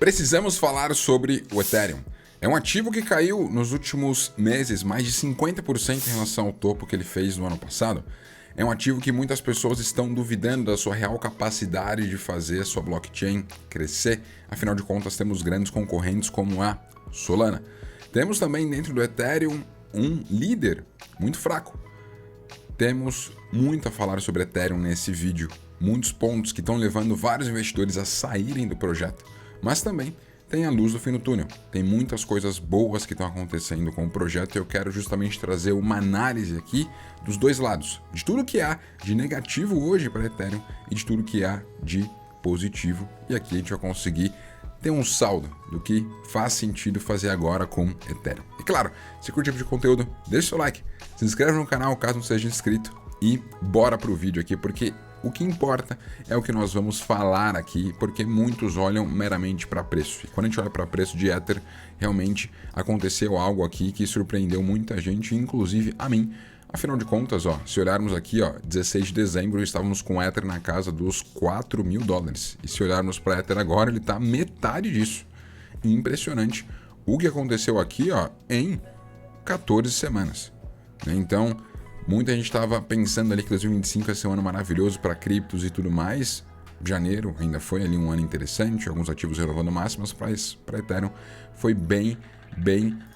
Precisamos falar sobre o Ethereum. É um ativo que caiu nos últimos meses mais de 50% em relação ao topo que ele fez no ano passado. É um ativo que muitas pessoas estão duvidando da sua real capacidade de fazer a sua blockchain crescer. Afinal de contas, temos grandes concorrentes como a Solana. Temos também dentro do Ethereum um líder muito fraco. Temos muito a falar sobre Ethereum nesse vídeo. Muitos pontos que estão levando vários investidores a saírem do projeto. Mas também tem a luz do fim do túnel. Tem muitas coisas boas que estão acontecendo com o projeto e eu quero justamente trazer uma análise aqui dos dois lados. De tudo que há de negativo hoje para Ethereum e de tudo que há de positivo. E aqui a gente vai conseguir ter um saldo do que faz sentido fazer agora com Ethereum. E claro, se curte o tipo de conteúdo, deixa o seu like, se inscreve no canal caso não seja inscrito e bora pro vídeo aqui, porque o que importa é o que nós vamos falar aqui, porque muitos olham meramente para preço. E quando a gente olha para preço de Ether, realmente aconteceu algo aqui que surpreendeu muita gente, inclusive a mim. Afinal de contas, se olharmos aqui, 16 de dezembro, estávamos com Ether na casa dos $4.000. E se olharmos para Ether agora, ele está metade disso. Impressionante o que aconteceu aqui em 14 semanas. Então, muita gente estava pensando ali que 2025 ia ser um ano maravilhoso para criptos e tudo mais. Janeiro ainda foi ali um ano interessante, alguns ativos relevando máximas, mas para Ethereum foi bem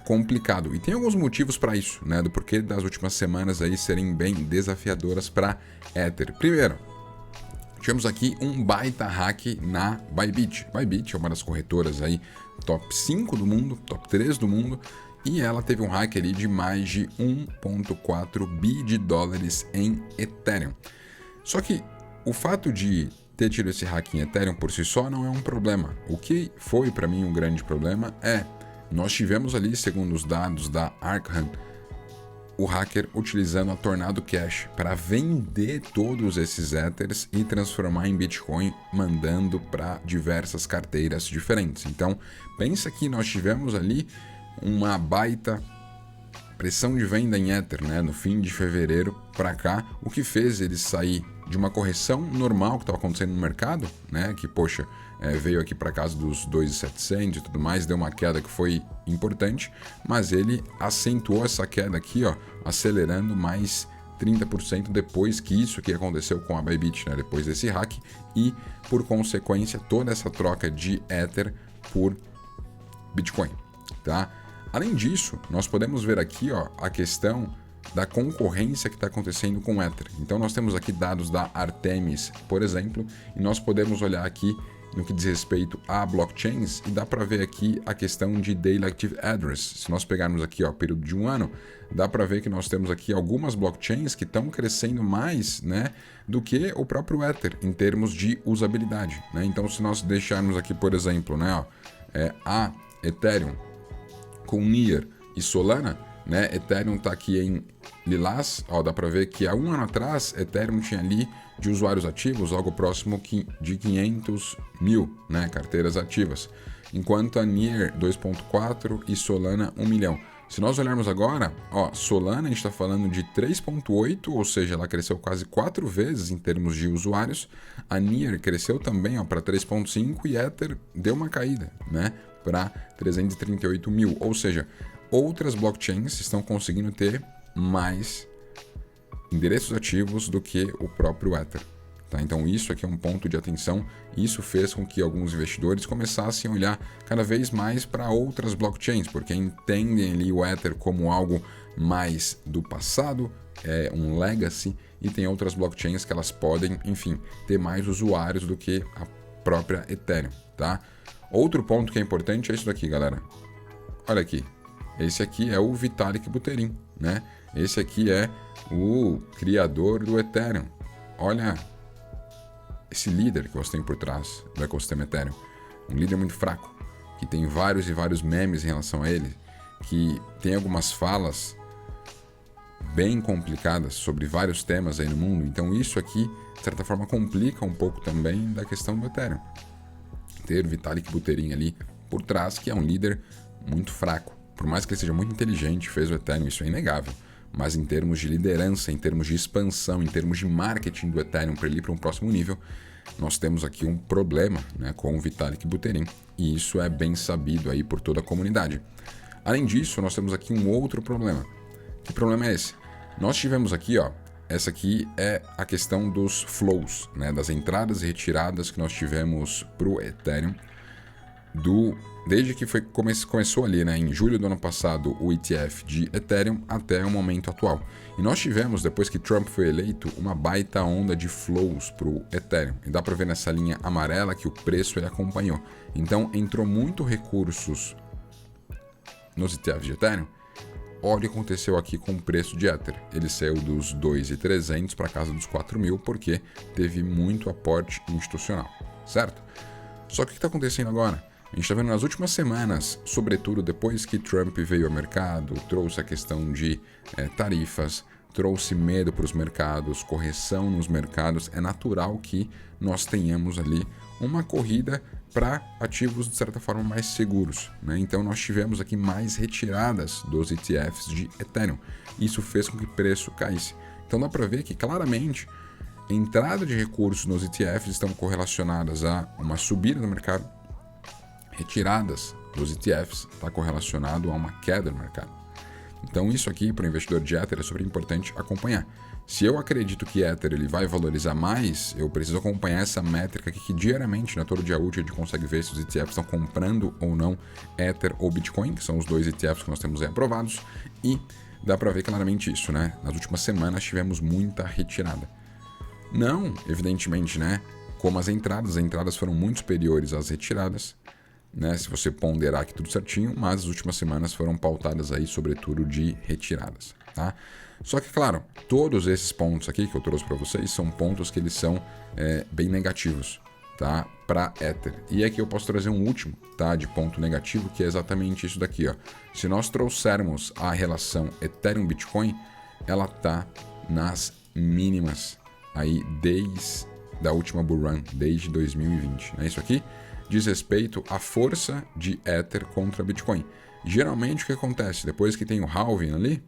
complicado. E tem alguns motivos para isso, né? Do porquê das últimas semanas aí serem bem desafiadoras para Ether. Primeiro, tivemos aqui um baita hack na Bybit. Bybit é uma das corretoras aí top 5 do mundo, top 3 do mundo. E ela teve um hack ali de mais de 1,4 bi de dólares em Ethereum. Só que o fato de ter tido esse hack em Ethereum por si só não é um problema. O que foi para mim um grande problema é nós tivemos ali, segundo os dados da Arkham, o hacker utilizando a Tornado Cash para vender todos esses Ethers e transformar em Bitcoin, mandando para diversas carteiras diferentes. Então, pensa que nós tivemos ali uma baita pressão de venda em Ether, né, no fim de fevereiro para cá, o que fez ele sair de uma correção normal que estava acontecendo no mercado, né, que veio aqui para casa dos 2.700 e tudo mais, deu uma queda que foi importante, mas ele acentuou essa queda aqui, acelerando mais 30% depois que isso que aconteceu com a Bybit, né, depois desse hack e por consequência toda essa troca de Ether por Bitcoin, tá? Além disso, nós podemos ver aqui a questão da concorrência que está acontecendo com o Ether. Então nós temos aqui dados da Artemis, por exemplo, e nós podemos olhar aqui no que diz respeito a blockchains e dá para ver aqui a questão de Daily Active Address. Se nós pegarmos aqui o período de um ano, dá para ver que nós temos aqui algumas blockchains que estão crescendo mais, né, do que o próprio Ether em termos de usabilidade, né? Então se nós deixarmos aqui, por exemplo, né, a Ethereum com Near e Solana, né? Ethereum está aqui em lilás, dá para ver que há um ano atrás Ethereum tinha ali de usuários ativos algo próximo de 500 mil, né, carteiras ativas, enquanto a Near 2.4 e Solana 1 milhão. Se nós olharmos agora, Solana a gente está falando de 3.8, ou seja, ela cresceu quase 4 vezes em termos de usuários. A Near cresceu também para 3.5 e Ether deu uma caída, né, para 338 mil, ou seja, outras blockchains estão conseguindo ter mais endereços ativos do que o próprio Ether. Tá? Então isso aqui é um ponto de atenção, isso fez com que alguns investidores começassem a olhar cada vez mais para outras blockchains, porque entendem ali o Ether como algo mais do passado, um legacy, e tem outras blockchains que elas podem, enfim, ter mais usuários do que a própria Ethereum, tá? Outro ponto que é importante é isso daqui, galera. Olha aqui. Esse aqui é o Vitalik Buterin, né? Esse aqui é o criador do Ethereum. Olha esse líder que você tem por trás do ecossistema Ethereum. Um líder muito fraco, que tem vários e vários memes em relação a ele, que tem algumas falas bem complicadas sobre vários temas aí no mundo. Então isso aqui, de certa forma, complica um pouco também da questão do Ethereum. Ter Vitalik Buterin ali por trás, que é um líder muito fraco. Por mais que ele seja muito inteligente, fez o Ethereum, isso é inegável. Mas em termos de liderança, em termos de expansão, em termos de marketing do Ethereum para ele ir para um próximo nível, nós temos aqui um problema, né, com o Vitalik Buterin, e isso é bem sabido aí por toda a comunidade. Além disso, nós temos aqui um outro problema. Que problema é esse? Nós tivemos aqui, ó, essa aqui é a questão dos flows, né, das entradas e retiradas que nós tivemos para o Ethereum desde que começou ali, né, em julho do ano passado, o ETF de Ethereum até o momento atual. E nós tivemos, depois que Trump foi eleito, uma baita onda de flows para o Ethereum. E dá para ver nessa linha amarela que o preço ele acompanhou. Então entrou muito recursos nos ETFs de Ethereum. Olha o que aconteceu aqui com o preço de Ether. Ele saiu dos 2.300 para casa dos 4.000 porque teve muito aporte institucional, certo? Só que o que está acontecendo agora? A gente está vendo nas últimas semanas, sobretudo depois que Trump veio ao mercado, trouxe a questão de tarifas, trouxe medo para os mercados, correção nos mercados, é natural que nós tenhamos ali uma corrida para ativos de certa forma mais seguros, né? Então nós tivemos aqui mais retiradas dos ETFs de Ethereum. Isso fez com que o preço caísse. Então dá para ver que claramente a entrada de recursos nos ETFs estão correlacionadas a uma subida no mercado, retiradas dos ETFs está correlacionado a uma queda no mercado. Então isso aqui para o investidor de Ether é super importante acompanhar. Se eu acredito que Ether ele vai valorizar mais, eu preciso acompanhar essa métrica aqui que diariamente, né, todo dia útil, a gente consegue ver se os ETFs estão comprando ou não Ether ou Bitcoin, que são os dois ETFs que nós temos aí aprovados, e dá para ver claramente isso, né? Nas últimas semanas tivemos muita retirada. Não, evidentemente, né? Como as entradas foram muito superiores às retiradas, né? Se você ponderar aqui tudo certinho, mas as últimas semanas foram pautadas aí, sobretudo, de retiradas, tá? Só que, claro, todos esses pontos aqui que eu trouxe para vocês são pontos que eles são bem negativos, tá? Para Ether. E aqui eu posso trazer um último, tá? De ponto negativo, que é exatamente isso daqui, ó. Se nós trouxermos a relação Ethereum-Bitcoin, ela tá nas mínimas aí desde a última bull run, desde 2020, né? Isso aqui diz respeito à força de Ether contra Bitcoin. Geralmente o que acontece? Depois que tem o halving ali,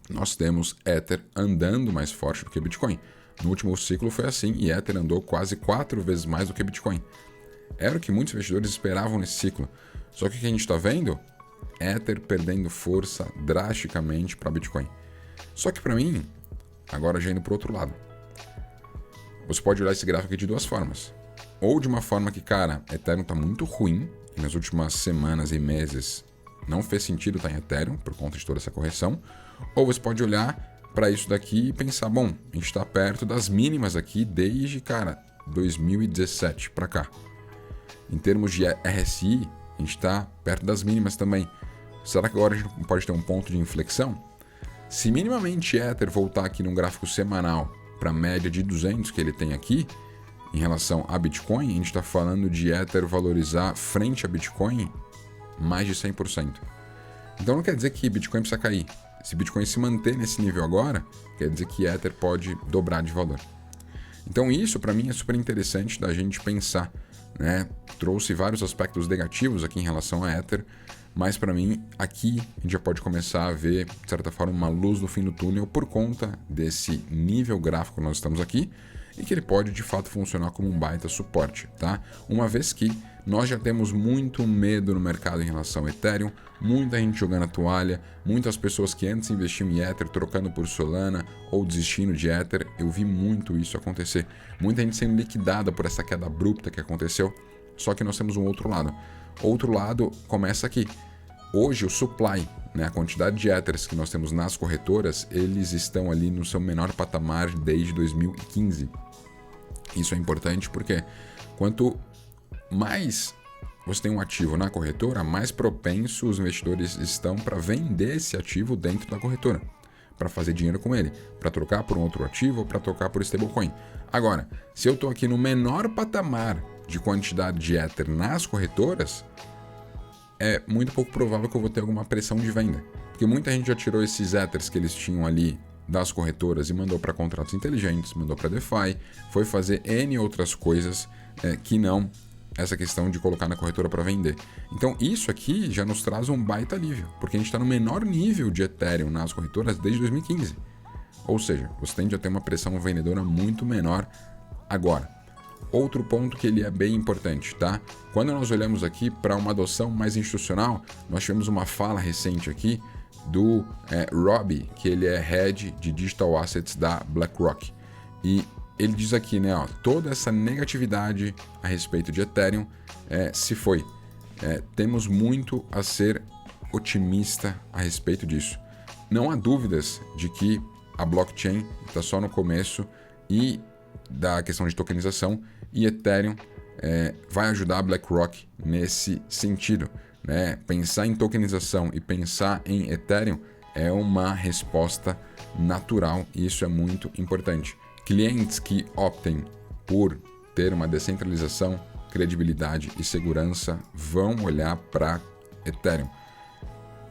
nós temos Ether andando mais forte do que Bitcoin. No último ciclo foi assim e Ether andou quase 4 vezes mais do que Bitcoin. Era o que muitos investidores esperavam nesse ciclo. Só que o que a gente está vendo? Ether perdendo força drasticamente para Bitcoin. Só que para mim, agora já indo para o outro lado, você pode olhar esse gráfico aqui de duas formas. Ou de uma forma que, cara, Ethereum está muito ruim e nas últimas semanas e meses não fez sentido estar em Ethereum por conta de toda essa correção. Ou você pode olhar para isso daqui e pensar, bom, a gente está perto das mínimas aqui desde, cara, 2017 para cá. Em termos de RSI, a gente está perto das mínimas também. Será que agora a gente pode ter um ponto de inflexão? Se minimamente Ether voltar aqui num gráfico semanal para a média de 200 que ele tem aqui, em relação a Bitcoin, a gente está falando de Ether valorizar frente a Bitcoin mais de 100%. Então não quer dizer que Bitcoin precisa cair. Se Bitcoin se manter nesse nível agora, quer dizer que Ether pode dobrar de valor. Então isso para mim é super interessante da gente pensar, né? Trouxe vários aspectos negativos aqui em relação a Ether, mas para mim aqui a gente já pode começar a ver, de certa forma, uma luz no fim do túnel por conta desse nível gráfico que nós estamos aqui, e que ele pode de fato funcionar como um baita suporte, tá? Uma vez que nós já temos muito medo no mercado em relação ao Ethereum, muita gente jogando a toalha, muitas pessoas que antes investiam em Ether trocando por Solana ou desistindo de Ether, eu vi muito isso acontecer. Muita gente sendo liquidada por essa queda abrupta que aconteceu, só que nós temos um outro lado. Outro lado começa aqui. Hoje o supply, né, a quantidade de Ethers que nós temos nas corretoras, eles estão ali no seu menor patamar desde 2015. Isso é importante porque quanto mais você tem um ativo na corretora, mais propenso os investidores estão para vender esse ativo dentro da corretora, para fazer dinheiro com ele, para trocar por um outro ativo ou para trocar por stablecoin. Agora, se eu estou aqui no menor patamar de quantidade de Ether nas corretoras, é muito pouco provável que eu vou ter alguma pressão de venda, porque muita gente já tirou esses Ethers que eles tinham ali das corretoras e mandou para contratos inteligentes, mandou para DeFi, foi fazer N outras coisas que não essa questão de colocar na corretora para vender. Então isso aqui já nos traz um baita alívio, porque a gente está no menor nível de Ethereum nas corretoras desde 2015. Ou seja, você tende a ter uma pressão vendedora muito menor agora. outro ponto que ele é bem importante, tá? Quando nós olhamos aqui para uma adoção mais institucional, nós tivemos uma fala recente aqui do Robbie, que ele é Head de Digital Assets da BlackRock. E ele diz aqui, né, ó, toda essa negatividade a respeito de Ethereum se foi. Temos muito a ser otimista a respeito disso. Não há dúvidas de que a blockchain está só no começo e da questão de tokenização, e Ethereum vai ajudar a BlackRock nesse sentido, né? Pensar em tokenização e pensar em Ethereum é uma resposta natural e isso é muito importante. Clientes que optem por ter uma descentralização, credibilidade e segurança vão olhar para Ethereum.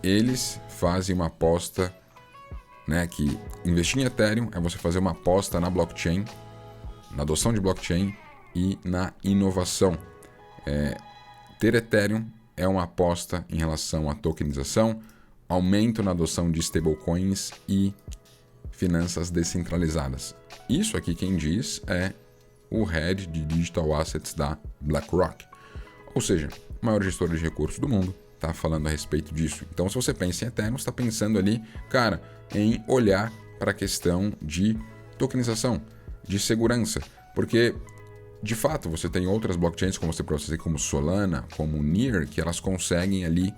Eles fazem uma aposta, né, que investir em Ethereum é você fazer uma aposta na blockchain, na adoção de blockchain e na inovação. Ter Ethereum é uma aposta em relação à tokenização, aumento na adoção de stablecoins e finanças descentralizadas. Isso aqui quem diz é o Head de Digital Assets da BlackRock. Ou seja, a maior gestora de recursos do mundo está falando a respeito disso. Então, se você pensa em Ethereum, você está pensando ali, cara, em olhar para a questão de tokenização, de segurança, porque de fato você tem outras blockchains como Solana, como Near, que elas conseguem ali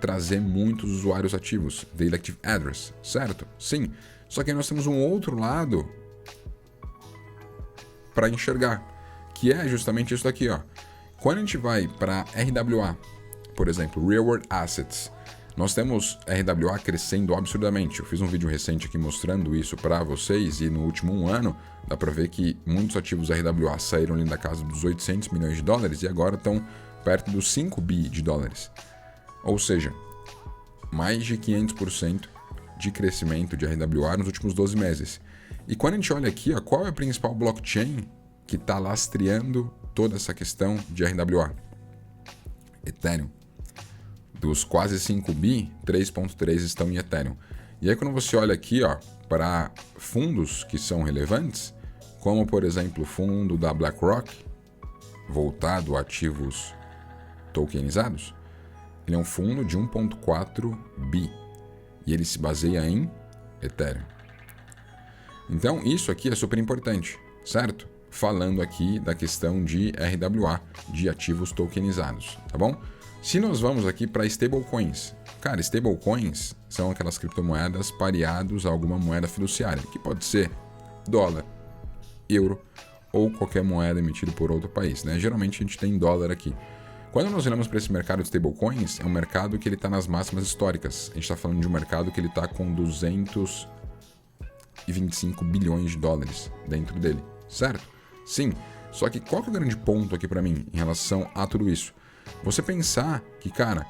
trazer muitos usuários ativos, Daily Active Address, certo? Sim, só que nós temos um outro lado para enxergar, que é justamente isso daqui, ó. Quando a gente vai para RWA, por exemplo, Real World Assets, nós temos RWA crescendo absurdamente. Eu fiz um vídeo recente aqui mostrando isso para vocês e no último ano dá para ver que muitos ativos RWA saíram ali da casa dos 800 milhões de dólares e agora estão perto dos 5 bi de dólares. Ou seja, mais de 500% de crescimento de RWA nos últimos 12 meses. E quando a gente olha aqui, ó, qual é a principal blockchain que está lastreando toda essa questão de RWA? Ethereum. Dos quase 5 bi, 3.3 estão em Ethereum. E aí quando você olha aqui, ó, para fundos que são relevantes, como por exemplo o fundo da BlackRock, voltado a ativos tokenizados, ele é um fundo de 1.4 bi e ele se baseia em Ethereum. Então isso aqui é super importante, certo? Falando aqui da questão de RWA, de ativos tokenizados, tá bom? Se nós vamos aqui para stablecoins, cara, stablecoins são aquelas criptomoedas pareadas a alguma moeda fiduciária, que pode ser dólar, euro ou qualquer moeda emitida por outro país, né? Geralmente a gente tem dólar aqui. Quando nós olhamos para esse mercado de stablecoins, é um mercado que ele está nas máximas históricas. A gente está falando de um mercado que ele está com 225 bilhões de dólares dentro dele, certo? Sim, só que qual que é o grande ponto aqui para mim em relação a tudo isso? Você pensar que, cara,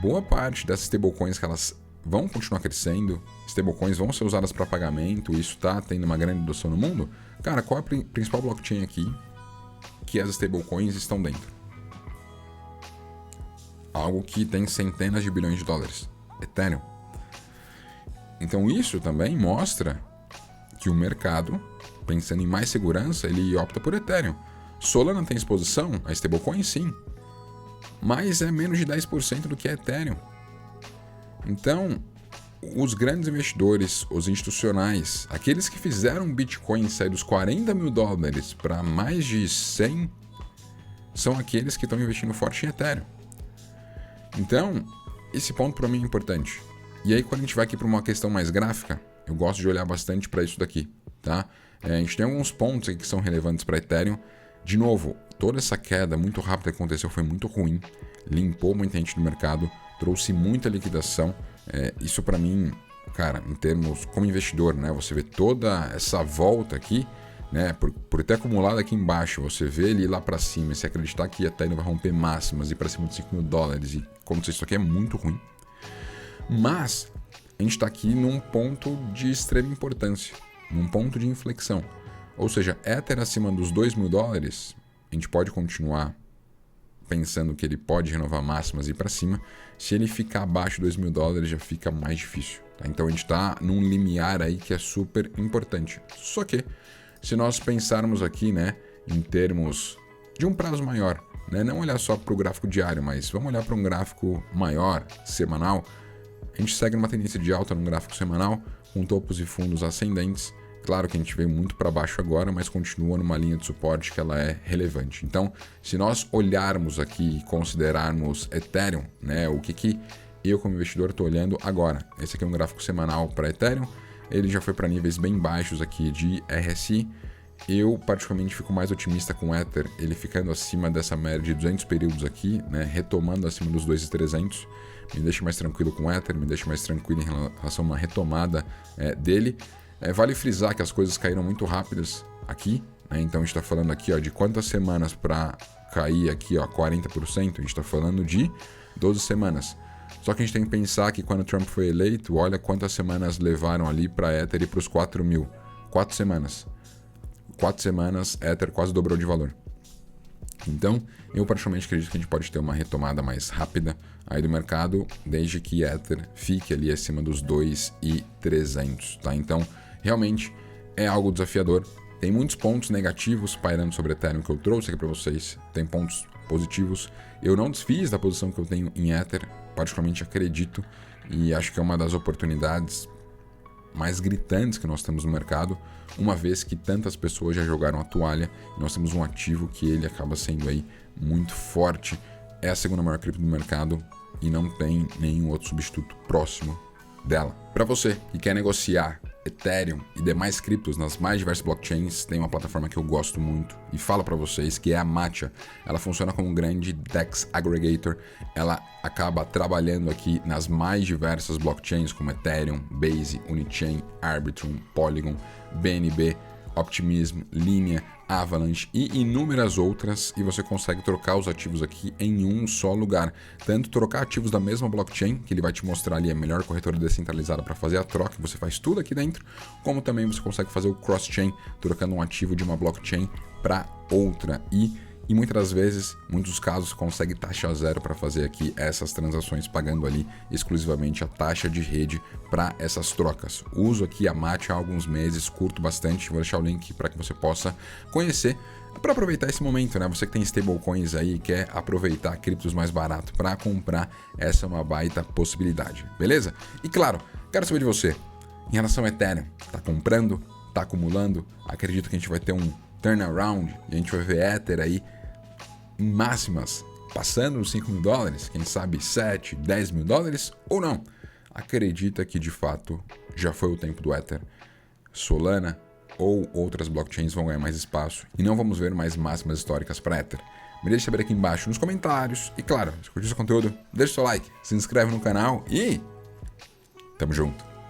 boa parte dessas stablecoins que elas vão continuar crescendo, stablecoins vão ser usadas para pagamento, isso está tendo uma grande adoção no mundo, cara, qual é a principal blockchain aqui que as stablecoins estão dentro? Algo que tem centenas de bilhões de dólares, Ethereum. Então isso também mostra que o mercado, pensando em mais segurança, ele opta por Ethereum. Solana tem exposição a stablecoin? Sim. Mas é menos de 10% do que é Ethereum. Então, os grandes investidores, os institucionais, aqueles que fizeram Bitcoin sair dos 40 mil dólares para mais de 100, são aqueles que estão investindo forte em Ethereum. Então, esse ponto para mim é importante. E aí, quando a gente vai aqui para uma questão mais gráfica, eu gosto de olhar bastante para isso daqui, tá? A gente tem alguns pontos aqui que são relevantes para Ethereum. De novo, toda essa queda muito rápida que aconteceu foi muito ruim, limpou muita gente do mercado, trouxe muita liquidação. Isso para mim, cara, em termos como investidor, né? Você vê toda essa volta aqui, né? Por ter acumulado aqui embaixo, você vê ele ir lá para cima, e se acreditar que Ethereum vai romper máximas e para cima de 5 mil dólares, e como se isso aqui é muito ruim. Mas a gente está aqui num ponto de extrema importância, num ponto de inflexão. Ou seja, Ether acima dos 2 mil dólares, a gente pode continuar pensando que ele pode renovar máximas e ir para cima. Se ele ficar abaixo de 2 mil dólares, já fica mais difícil. Tá? Então a gente está num limiar aí que é super importante. Só que, se nós pensarmos aqui, né, em termos de um prazo maior, né? Não olhar só para o gráfico diário, mas vamos olhar para um gráfico maior, semanal. A gente segue numa tendência de alta no gráfico semanal, com topos e fundos ascendentes. Claro que a gente veio muito para baixo agora, mas continua numa linha de suporte que ela é relevante. Então, se nós olharmos aqui e considerarmos Ethereum, né, o que eu como investidor estou olhando agora. Esse aqui é um gráfico semanal para Ethereum, ele já foi para níveis bem baixos aqui de RSI. Eu particularmente fico mais otimista com o Ether, ele ficando acima dessa média de 200 períodos aqui, né, retomando acima dos 2.300. Me deixa mais tranquilo com o Ether, me deixa mais tranquilo em relação a uma retomada dele. Vale frisar que as coisas caíram muito rápidas aqui, né? Então a gente está falando aqui de quantas semanas para cair aqui 40%, a gente está falando de 12 semanas. Só que a gente tem que pensar que quando o Trump foi eleito, olha quantas semanas levaram ali para Ether e para os 4 mil. 4 semanas. 4 semanas, Ether quase dobrou de valor. Então, eu particularmente acredito que a gente pode ter uma retomada mais rápida aí do mercado, desde que Ether fique ali acima dos 2.300, tá? Então, realmente é algo desafiador. Tem muitos pontos negativos pairando sobre Ethereum que eu trouxe aqui para vocês. Tem pontos positivos. Eu não desfiz da posição que eu tenho em Ether, particularmente acredito e acho que é uma das oportunidades mais gritantes que nós temos no mercado, uma vez que tantas pessoas já jogaram a toalha e nós temos um ativo que ele acaba sendo aí muito forte. É a segunda maior cripto do mercado e não tem nenhum outro substituto próximo dela. Para você que quer negociar Ethereum e demais criptos nas mais diversas blockchains, tem uma plataforma que eu gosto muito e falo para vocês, que é a Matcha. Ela funciona como um grande DEX aggregator. Ela acaba trabalhando aqui nas mais diversas blockchains como Ethereum, Base, Unichain, Arbitrum, Polygon, BNB, Optimism, Linea, Avalanche e inúmeras outras, e você consegue trocar os ativos aqui em um só lugar. Tanto trocar ativos da mesma blockchain, que ele vai te mostrar ali a melhor corretora descentralizada para fazer a troca, você faz tudo aqui dentro, como também você consegue fazer o cross-chain, trocando um ativo de uma blockchain para outra. E muitas das vezes, muitos casos, consegue taxa zero para fazer aqui essas transações, pagando ali exclusivamente a taxa de rede para essas trocas. Uso aqui a Matcha há alguns meses, curto bastante, vou deixar o link para que você possa conhecer, para aproveitar esse momento, né? Você que tem stablecoins aí e quer aproveitar criptos mais barato para comprar, essa é uma baita possibilidade, beleza? E claro, quero saber de você, em relação ao Ethereum, tá comprando, tá acumulando? Acredito que a gente vai ter um turnaround e a gente vai ver Ether aí em máximas, passando os $5.000, quem sabe 7, 10 mil dólares ou não? Acredita que de fato já foi o tempo do Ether? Solana ou outras blockchains vão ganhar mais espaço e não vamos ver mais máximas históricas para Ether? Me deixe saber aqui embaixo nos comentários e claro, se curtiu esse conteúdo, deixa o seu like, se inscreve no canal e tamo junto!